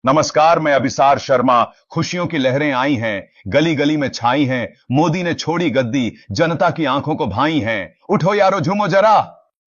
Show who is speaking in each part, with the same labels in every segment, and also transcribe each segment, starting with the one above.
Speaker 1: नमस्कार, मैं अभिसार शर्मा। खुशियों की लहरें आई हैं, गली गली में छाई हैं। मोदी ने छोड़ी गद्दी, जनता की आंखों को भाई हैं। उठो यारो, झूमो जरा।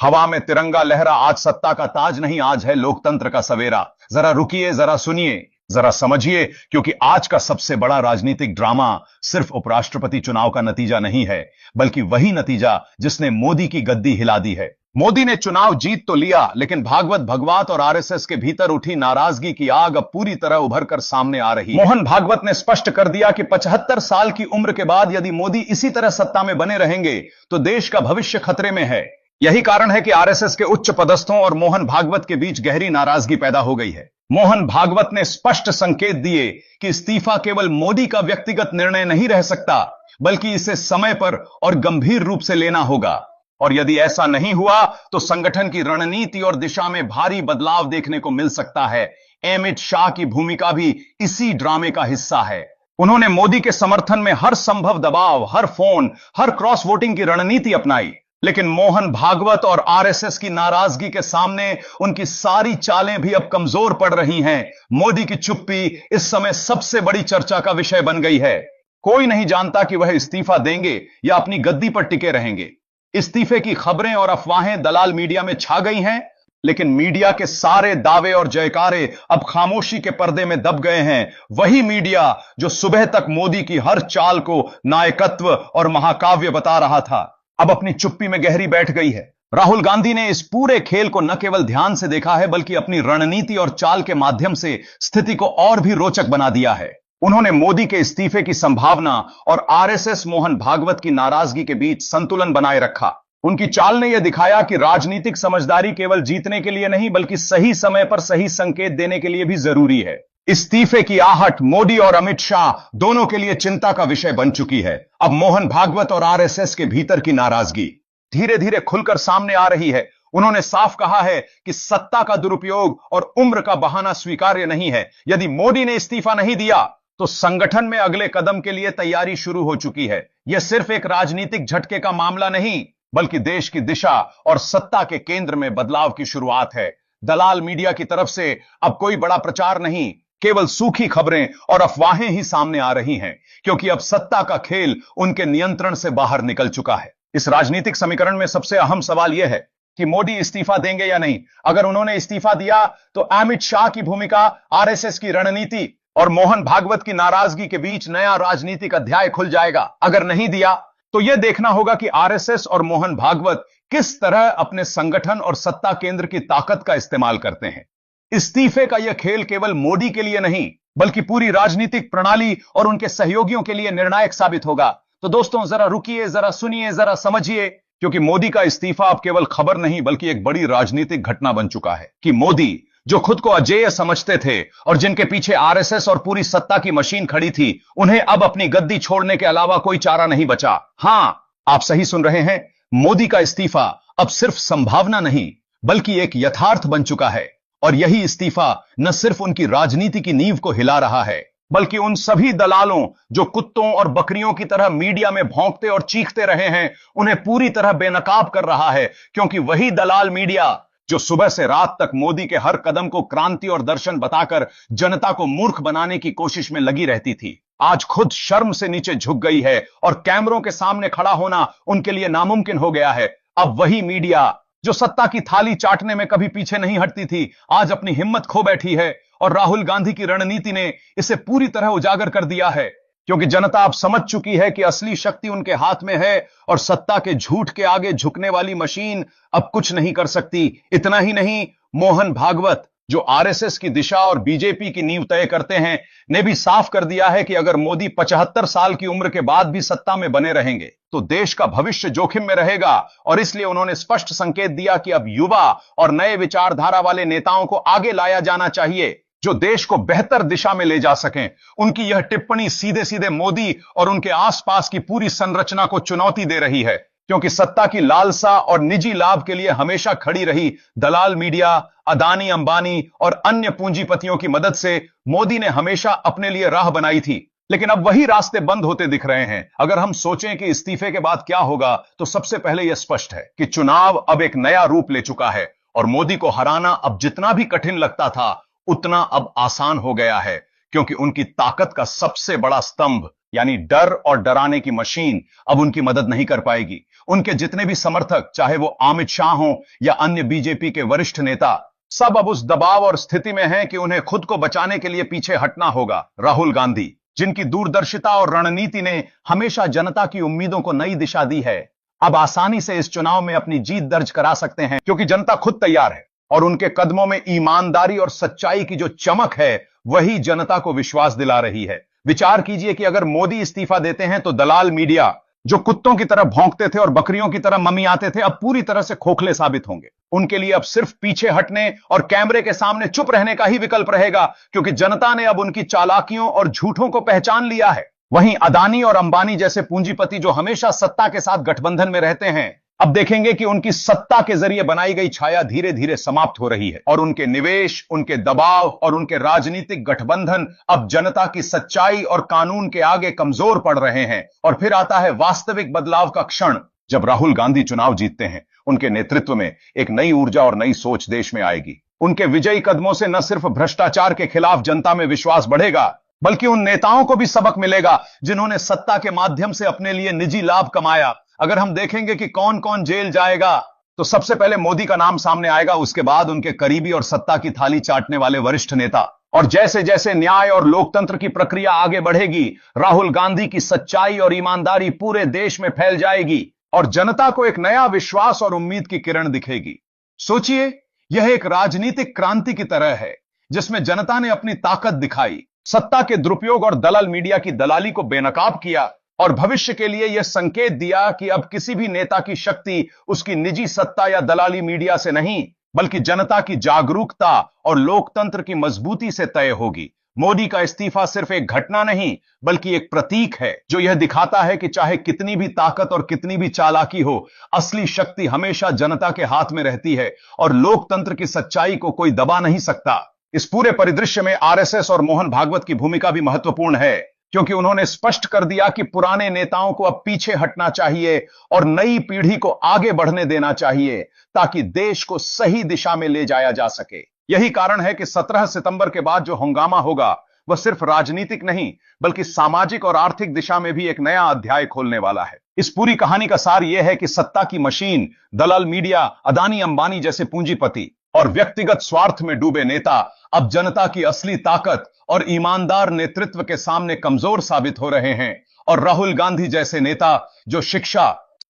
Speaker 1: हवा में तिरंगा लहरा, आज सत्ता का ताज नहीं, आज है लोकतंत्र का सवेरा। जरा रुकिए, जरा सुनिए, जरा समझिए, क्योंकि आज का सबसे बड़ा राजनीतिक ड्रामा सिर्फ उपराष्ट्रपति चुनाव का नतीजा नहीं है, बल्कि वही नतीजा जिसने मोदी की गद्दी हिला दी है। मोदी ने चुनाव जीत तो लिया, लेकिन भागवत भगवत और आरएसएस के भीतर उठी नाराजगी की आग अब पूरी तरह उभर कर सामने आ रही है। मोहन भागवत ने स्पष्ट कर दिया कि 75 साल की उम्र के बाद यदि मोदी इसी तरह सत्ता में बने रहेंगे तो देश का भविष्य खतरे में है। यही कारण है कि आरएसएस के उच्च पदस्थों और मोहन भागवत के बीच गहरी नाराजगी पैदा हो गई है। मोहन भागवत ने स्पष्ट संकेत दिए कि इस्तीफा केवल मोदी का व्यक्तिगत निर्णय नहीं रह सकता, बल्कि इसे समय पर और गंभीर रूप से लेना होगा। और यदि ऐसा नहीं हुआ तो संगठन की रणनीति और दिशा में भारी बदलाव देखने को मिल सकता है। अमित शाह की भूमिका भी इसी ड्रामे का हिस्सा है। उन्होंने मोदी के समर्थन में हर संभव दबाव, हर फोन, हर क्रॉस वोटिंग की रणनीति अपनाई, लेकिन मोहन भागवत और आरएसएस की नाराजगी के सामने उनकी सारी चालें भी अब कमजोर पड़ रही हैं। मोदी की चुप्पी इस समय सबसे बड़ी चर्चा का विषय बन गई है। कोई नहीं जानता कि वह इस्तीफा देंगे या अपनी गद्दी पर टिके रहेंगे। इस्तीफे की खबरें और अफवाहें दलाल मीडिया में छा गई हैं, लेकिन मीडिया के सारे दावे और जयकारे अब खामोशी के पर्दे में दब गए हैं। वही मीडिया जो सुबह तक मोदी की हर चाल को नायकत्व और महाकाव्य बता रहा था, अब अपनी चुप्पी में गहरी बैठ गई है। राहुल गांधी ने इस पूरे खेल को न केवल ध्यान से देखा है, बल्कि अपनी रणनीति और चाल के माध्यम से स्थिति को और भी रोचक बना दिया है। उन्होंने मोदी के इस्तीफे की संभावना और आरएसएस मोहन भागवत की नाराजगी के बीच संतुलन बनाए रखा। उनकी चाल ने यह दिखाया कि राजनीतिक समझदारी केवल जीतने के लिए नहीं, बल्कि सही समय पर सही संकेत देने के लिए भी जरूरी है। इस्तीफे की आहट मोदी और अमित शाह दोनों के लिए चिंता का विषय बन चुकी है। अब मोहन भागवत और आरएसएस के भीतर की नाराजगी धीरे धीरे खुलकर सामने आ रही है। उन्होंने साफ कहा है कि सत्ता का दुरुपयोग और उम्र का बहाना स्वीकार्य नहीं है। यदि मोदी ने इस्तीफा नहीं दिया तो संगठन में अगले कदम के लिए तैयारी शुरू हो चुकी है। यह सिर्फ एक राजनीतिक झटके का मामला नहीं, बल्कि देश की दिशा और सत्ता के केंद्र में बदलाव की शुरुआत है। दलाल मीडिया की तरफ से अब कोई बड़ा प्रचार नहीं, केवल सूखी खबरें और अफवाहें ही सामने आ रही हैं, क्योंकि अब सत्ता का खेल उनके नियंत्रण से बाहर निकल चुका है। इस राजनीतिक समीकरण में सबसे अहम सवाल यह है कि मोदी इस्तीफा देंगे या नहीं। अगर उन्होंने इस्तीफा दिया तो अमित शाह की भूमिका, आरएसएस की रणनीति और मोहन भागवत की नाराजगी के बीच नया राजनीतिक अध्याय खुल जाएगा। अगर नहीं दिया तो यह देखना होगा कि आरएसएस और मोहन भागवत किस तरह अपने संगठन और सत्ता केंद्र की ताकत का इस्तेमाल करते हैं। इस्तीफे का यह खेल केवल मोदी के लिए नहीं, बल्कि पूरी राजनीतिक प्रणाली और उनके सहयोगियों के लिए निर्णायक साबित होगा। तो दोस्तों, जरा रुकिए, जरा सुनिए, जरा समझिए, क्योंकि मोदी का इस्तीफा अब केवल खबर नहीं, बल्कि एक बड़ी राजनीतिक घटना बन चुका है कि मोदी, जो खुद को अजेय समझते थे और जिनके पीछे आरएसएस और पूरी सत्ता की मशीन खड़ी थी, उन्हें अब अपनी गद्दी छोड़ने के अलावा कोई चारा नहीं बचा। हां, आप सही सुन रहे हैं, मोदी का इस्तीफा अब सिर्फ संभावना नहीं, बल्कि एक यथार्थ बन चुका है। और यही इस्तीफा न सिर्फ उनकी राजनीति की नींव को हिला रहा है, बल्कि उन सभी दलालों जो कुत्तों और बकरियों की तरह मीडिया में भौंकते और चीखते रहे हैं, उन्हें पूरी तरह बेनकाब कर रहा है। क्योंकि वही दलाल मीडिया जो सुबह से रात तक मोदी के हर कदम को क्रांति और दर्शन बताकर जनता को मूर्ख बनाने की कोशिश में लगी रहती थी, आज खुद शर्म से नीचे झुक गई है और कैमरों के सामने खड़ा होना उनके लिए नामुमकिन हो गया है। अब वही मीडिया जो सत्ता की थाली चाटने में कभी पीछे नहीं हटती थी, आज अपनी हिम्मत खो बैठी है। और राहुल गांधी की रणनीति ने इसे पूरी तरह उजागर कर दिया है, क्योंकि जनता अब समझ चुकी है कि असली शक्ति उनके हाथ में है और सत्ता के झूठ के आगे झुकने वाली मशीन अब कुछ नहीं कर सकती। इतना ही नहीं, मोहन भागवत, जो आरएसएस की दिशा और बीजेपी की नींव तय करते हैं, ने भी साफ कर दिया है कि अगर मोदी 75 साल की उम्र के बाद भी सत्ता में बने रहेंगे तो देश का भविष्य जोखिम में रहेगा। और इसलिए उन्होंने स्पष्ट संकेत दिया कि अब युवा और नए विचारधारा वाले नेताओं को आगे लाया जाना चाहिए, जो देश को बेहतर दिशा में ले जा सकें। उनकी यह टिप्पणी सीधे सीधे मोदी और उनके आसपास की पूरी संरचना को चुनौती दे रही है, क्योंकि सत्ता की लालसा और निजी लाभ के लिए हमेशा खड़ी रही दलाल मीडिया, अदानी, अंबानी और अन्य पूंजीपतियों की मदद से मोदी ने हमेशा अपने लिए राह बनाई थी। लेकिन अब वही रास्ते बंद होते दिख रहे हैं। अगर हम सोचें कि इस्तीफे के बाद क्या होगा, तो सबसे पहले यह स्पष्ट है कि चुनाव अब एक नया रूप ले चुका है और मोदी को हराना अब जितना भी कठिन लगता था, उतना अब आसान हो गया है, क्योंकि उनकी ताकत का सबसे बड़ा स्तंभ यानी डर और डराने की मशीन अब उनकी मदद नहीं कर पाएगी। उनके जितने भी समर्थक, चाहे वो अमित शाह हो या अन्य बीजेपी के वरिष्ठ नेता, सब अब उस दबाव और स्थिति में हैं कि उन्हें खुद को बचाने के लिए पीछे हटना होगा। राहुल गांधी, जिनकी दूरदर्शिता और रणनीति ने हमेशा जनता की उम्मीदों को नई दिशा दी है, अब आसानी से इस चुनाव में अपनी जीत दर्ज करा सकते हैं, क्योंकि जनता खुद तैयार है और उनके कदमों में ईमानदारी और सच्चाई की जो चमक है वही जनता को विश्वास दिला रही है। विचार कीजिए कि अगर मोदी इस्तीफा देते हैं तो दलाल मीडिया, जो कुत्तों की तरह भौंकते थे और बकरियों की तरह ममियाते थे, अब पूरी तरह से खोखले साबित होंगे। उनके लिए अब सिर्फ पीछे हटने और कैमरे के सामने चुप रहने का ही विकल्प रहेगा, क्योंकि जनता ने अब उनकी चालाकियों और झूठों को पहचान लिया है। वहीं अदानी और अंबानी जैसे पूंजीपति, जो हमेशा सत्ता के साथ गठबंधन में रहते हैं, अब देखेंगे कि उनकी सत्ता के जरिए बनाई गई छाया धीरे धीरे समाप्त हो रही है और उनके निवेश, उनके दबाव और उनके राजनीतिक गठबंधन अब जनता की सच्चाई और कानून के आगे कमजोर पड़ रहे हैं। और फिर आता है वास्तविक बदलाव का क्षण, जब राहुल गांधी चुनाव जीतते हैं। उनके नेतृत्व में एक नई ऊर्जा और नई सोच देश में आएगी। उनके विजयी कदमों से न सिर्फ भ्रष्टाचार के खिलाफ जनता में विश्वास बढ़ेगा, बल्कि उन नेताओं को भी सबक मिलेगा जिन्होंने सत्ता के माध्यम से अपने लिए निजी लाभ कमाया। अगर हम देखेंगे कि कौन कौन जेल जाएगा, तो सबसे पहले मोदी का नाम सामने आएगा, उसके बाद उनके करीबी और सत्ता की थाली चाटने वाले वरिष्ठ नेता। और जैसे जैसे न्याय और लोकतंत्र की प्रक्रिया आगे बढ़ेगी, राहुल गांधी की सच्चाई और ईमानदारी पूरे देश में फैल जाएगी और जनता को एक नया विश्वास और उम्मीद की किरण दिखेगी। सोचिए, यह एक राजनीतिक क्रांति की तरह है, जिसमें जनता ने अपनी ताकत दिखाई, सत्ता के दुरुपयोग और दलाल मीडिया की दलाली को बेनकाब किया और भविष्य के लिए यह संकेत दिया कि अब किसी भी नेता की शक्ति उसकी निजी सत्ता या दलाली मीडिया से नहीं, बल्कि जनता की जागरूकता और लोकतंत्र की मजबूती से तय होगी। मोदी का इस्तीफा सिर्फ एक घटना नहीं, बल्कि एक प्रतीक है, जो यह दिखाता है कि चाहे कितनी भी ताकत और कितनी भी चालाकी हो, असली शक्ति हमेशा जनता के हाथ में रहती है और लोकतंत्र की सच्चाई को कोई दबा नहीं सकता। इस पूरे परिदृश्य में आरएसएस और मोहन भागवत की भूमिका भी महत्वपूर्ण है, क्योंकि उन्होंने स्पष्ट कर दिया कि पुराने नेताओं को अब पीछे हटना चाहिए और नई पीढ़ी को आगे बढ़ने देना चाहिए, ताकि देश को सही दिशा में ले जाया जा सके। यही कारण है कि 17 सितंबर के बाद जो हंगामा होगा, वह सिर्फ राजनीतिक नहीं, बल्कि सामाजिक और आर्थिक दिशा में भी एक नया अध्याय खोलने वाला है। इस पूरी कहानी का सार यह है कि सत्ता की मशीन, दलाल मीडिया, अदानी अंबानी जैसे पूंजीपति और व्यक्तिगत स्वार्थ में डूबे नेता अब जनता की असली ताकत और ईमानदार नेतृत्व के सामने कमजोर साबित हो रहे हैं। और राहुल गांधी जैसे नेता, जो शिक्षा,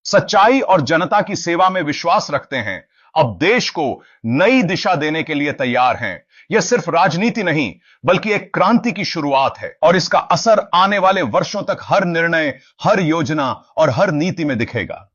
Speaker 1: सच्चाई और जनता की सेवा में विश्वास रखते हैं, अब देश को नई दिशा देने के लिए तैयार हैं। यह सिर्फ राजनीति नहीं, बल्कि एक क्रांति की शुरुआत है और इसका असर आने वाले वर्षों तक हर निर्णय, हर योजना और हर नीति में दिखेगा।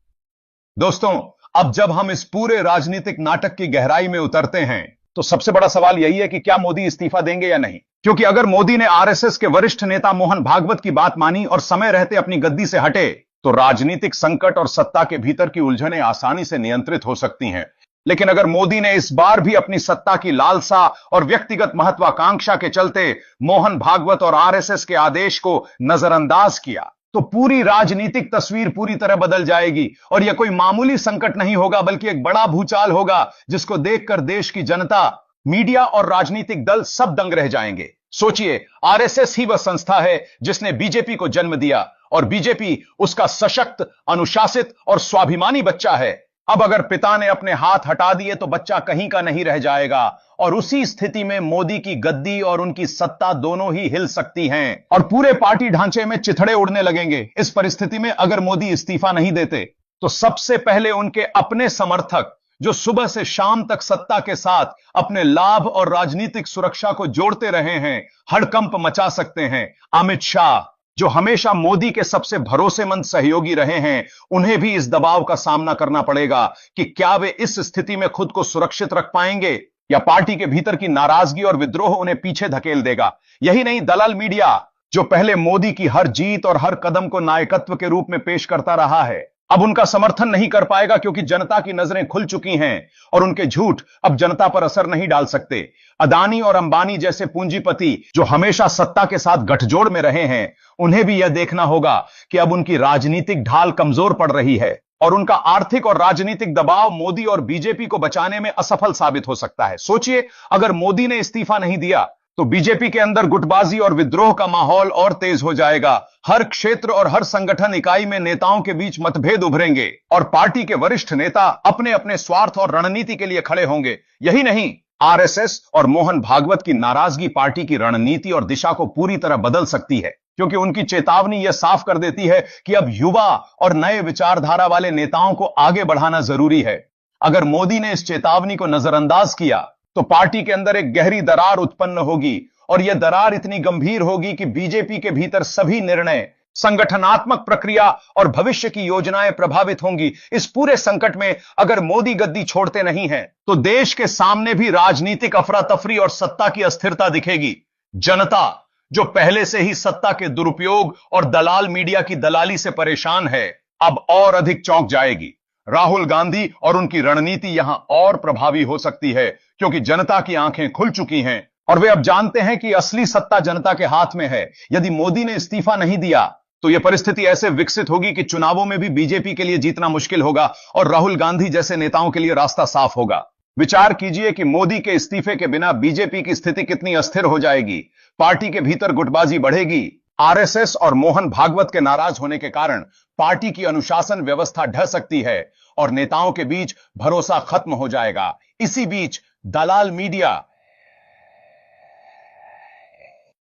Speaker 1: दोस्तों, अब जब हम इस पूरे राजनीतिक नाटक की गहराई में उतरते हैं, तो सबसे बड़ा सवाल यही है कि क्या मोदी इस्तीफा देंगे या नहीं। क्योंकि अगर मोदी ने आरएसएस के वरिष्ठ नेता मोहन भागवत की बात मानी और समय रहते अपनी गद्दी से हटे, तो राजनीतिक संकट और सत्ता के भीतर की उलझनें आसानी से नियंत्रित हो सकती हैं। लेकिन अगर मोदी ने इस बार भी अपनी सत्ता की लालसा और व्यक्तिगत महत्वाकांक्षा के चलते मोहन भागवत और आरएसएस के आदेश को नजरअंदाज किया, तो पूरी राजनीतिक तस्वीर पूरी तरह बदल जाएगी और यह कोई मामूली संकट नहीं होगा, बल्कि एक बड़ा भूचाल होगा, जिसको देखकर देश की जनता, मीडिया और राजनीतिक दल सब दंग रह जाएंगे। सोचिए, आरएसएस ही वह संस्था है जिसने बीजेपी को जन्म दिया और बीजेपी उसका सशक्त, अनुशासित और स्वाभिमानी बच्चा है। अब अगर पिता ने अपने हाथ हटा दिए तो बच्चा कहीं का नहीं रह जाएगा और उसी स्थिति में मोदी की गद्दी और उनकी सत्ता दोनों ही हिल सकती हैं और पूरे पार्टी ढांचे में चिथड़े उड़ने लगेंगे। इस परिस्थिति में अगर मोदी इस्तीफा नहीं देते, तो सबसे पहले उनके अपने समर्थक, जो सुबह से शाम तक सत्ता के साथ अपने लाभ और राजनीतिक सुरक्षा को जोड़ते रहे हैं, हड़कंप मचा सकते हैं। अमित शाह, जो हमेशा मोदी के सबसे भरोसेमंद सहयोगी रहे हैं, उन्हें भी इस दबाव का सामना करना पड़ेगा कि क्या वे इस स्थिति में खुद को सुरक्षित रख पाएंगे या पार्टी के भीतर की नाराजगी और विद्रोह उन्हें पीछे धकेल देगा। यही नहीं, दलाल मीडिया, जो पहले मोदी की हर जीत और हर कदम को नायकत्व के रूप में पेश करता रहा है, अब उनका समर्थन नहीं कर पाएगा, क्योंकि जनता की नजरें खुल चुकी हैं और उनके झूठ अब जनता पर असर नहीं डाल सकते। अदानी और अंबानी जैसे पूंजीपति, जो हमेशा सत्ता के साथ गठजोड़ में रहे हैं, उन्हें भी यह देखना होगा कि अब उनकी राजनीतिक ढाल कमजोर पड़ रही है और उनका आर्थिक और राजनीतिक दबाव मोदी और बीजेपी को बचाने में असफल साबित हो सकता है। सोचिए, अगर मोदी ने इस्तीफा नहीं दिया तो बीजेपी के अंदर गुटबाजी और विद्रोह का माहौल और तेज हो जाएगा। हर क्षेत्र और हर संगठन इकाई में नेताओं के बीच मतभेद उभरेंगे और पार्टी के वरिष्ठ नेता अपने अपने स्वार्थ और रणनीति के लिए खड़े होंगे। यही नहीं, आरएसएस और मोहन भागवत की नाराजगी पार्टी की रणनीति और दिशा को पूरी तरह बदल सकती है, क्योंकि उनकी चेतावनी यह साफ कर देती है कि अब युवा और नए विचारधारा वाले नेताओं को आगे बढ़ाना जरूरी है। अगर मोदी ने इस चेतावनी को नजरअंदाज किया तो पार्टी के अंदर एक गहरी दरार उत्पन्न होगी और यह दरार इतनी गंभीर होगी कि बीजेपी के भीतर सभी निर्णय, संगठनात्मक प्रक्रिया और भविष्य की योजनाएं प्रभावित होंगी। इस पूरे संकट में अगर मोदी गद्दी छोड़ते नहीं हैं तो देश के सामने भी राजनीतिक अफरा तफरी और सत्ता की अस्थिरता दिखेगी। जनता, जो पहले से ही सत्ता के दुरुपयोग और दलाल मीडिया की दलाली से परेशान है, अब और अधिक चौंक जाएगी। राहुल गांधी और उनकी रणनीति यहां और प्रभावी हो सकती है, क्योंकि जनता की आंखें खुल चुकी हैं और वे अब जानते हैं कि असली सत्ता जनता के हाथ में है। यदि मोदी ने इस्तीफा नहीं दिया तो यह परिस्थिति ऐसे विकसित होगी कि चुनावों में भी बीजेपी के लिए जीतना मुश्किल होगा और राहुल गांधी जैसे नेताओं के लिए रास्ता साफ होगा। विचार कीजिए कि मोदी के इस्तीफे के बिना बीजेपी की स्थिति कितनी अस्थिर हो जाएगी। पार्टी के भीतर गुटबाजी बढ़ेगी। आरएसएस और मोहन भागवत के नाराज होने के कारण पार्टी की अनुशासन व्यवस्था ढह सकती है और नेताओं के बीच भरोसा खत्म हो जाएगा। इसी बीच दलाल मीडिया,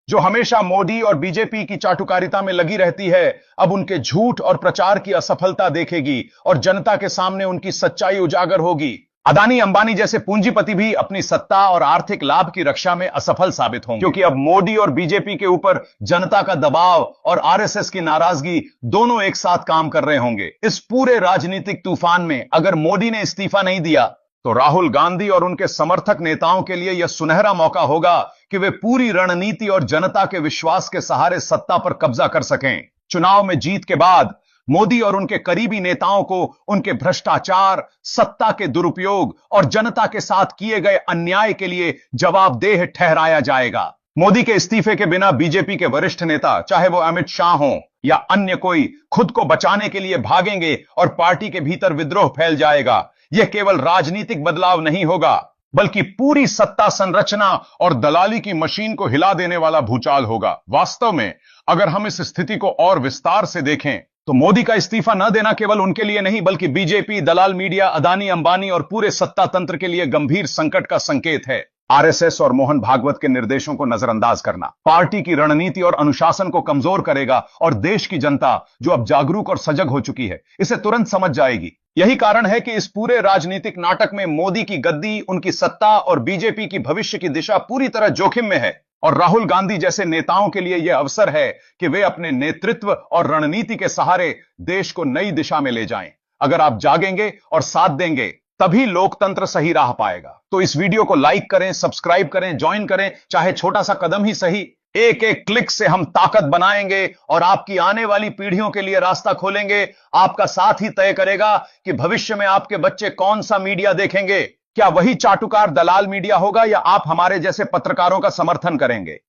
Speaker 1: जो हमेशा मोदी और बीजेपी की चाटुकारिता में लगी रहती है, अब उनके झूठ और प्रचार की असफलता देखेगी और जनता के सामने उनकी सच्चाई उजागर होगी। अदानी अंबानी जैसे पूंजीपति भी अपनी सत्ता और आर्थिक लाभ की रक्षा में असफल साबित होंगे, क्योंकि अब मोदी और बीजेपी के ऊपर जनता का दबाव और आरएसएस की नाराजगी दोनों एक साथ काम कर रहे होंगे। इस पूरे राजनीतिक तूफान में अगर मोदी ने इस्तीफा नहीं दिया तो राहुल गांधी और उनके समर्थक नेताओं के लिए यह सुनहरा मौका होगा कि वे पूरी रणनीति और जनता के विश्वास के सहारे सत्ता पर कब्जा कर सकें। चुनाव में जीत के बाद मोदी और उनके करीबी नेताओं को उनके भ्रष्टाचार, सत्ता के दुरुपयोग और जनता के साथ किए गए अन्याय के लिए जवाबदेह ठहराया जाएगा। मोदी के इस्तीफे के बिना बीजेपी के वरिष्ठ नेता, चाहे वो अमित शाह हों या अन्य कोई, खुद को बचाने के लिए भागेंगे और पार्टी के भीतर विद्रोह फैल जाएगा। यह केवल राजनीतिक बदलाव नहीं होगा, बल्कि पूरी सत्ता संरचना और दलाली की मशीन को हिला देने वाला भूचाल होगा। वास्तव में अगर हम इस स्थिति को और विस्तार से देखें तो मोदी का इस्तीफा न देना केवल उनके लिए नहीं, बल्कि बीजेपी, दलाल मीडिया, अदानी अंबानी और पूरे सत्ता तंत्र के लिए गंभीर संकट का संकेत है। आरएसएस और मोहन भागवत के निर्देशों को नजरअंदाज करना पार्टी की रणनीति और अनुशासन को कमजोर करेगा और देश की जनता, जो अब जागरूक और सजग हो चुकी है, इसे तुरंत समझ जाएगी। यही कारण है कि इस पूरे राजनीतिक नाटक में मोदी की गद्दी, उनकी सत्ता और बीजेपी की भविष्य की दिशा पूरी तरह जोखिम में है और राहुल गांधी जैसे नेताओं के लिए यह अवसर है कि वे अपने नेतृत्व और रणनीति के सहारे देश को नई दिशा में ले जाएं। अगर आप जागेंगे और साथ देंगे, तभी लोकतंत्र सही राह पाएगा। तो इस वीडियो को लाइक करें, सब्सक्राइब करें, ज्वाइन करें, चाहे छोटा सा कदम ही सही। एक एक क्लिक से हम ताकत बनाएंगे और आपकी आने वाली पीढ़ियों के लिए रास्ता खोलेंगे। आपका साथ ही तय करेगा कि भविष्य में आपके बच्चे कौन सा मीडिया देखेंगे। क्या वही चाटुकार दलाल मीडिया होगा या आप हमारे जैसे पत्रकारों का समर्थन करेंगे?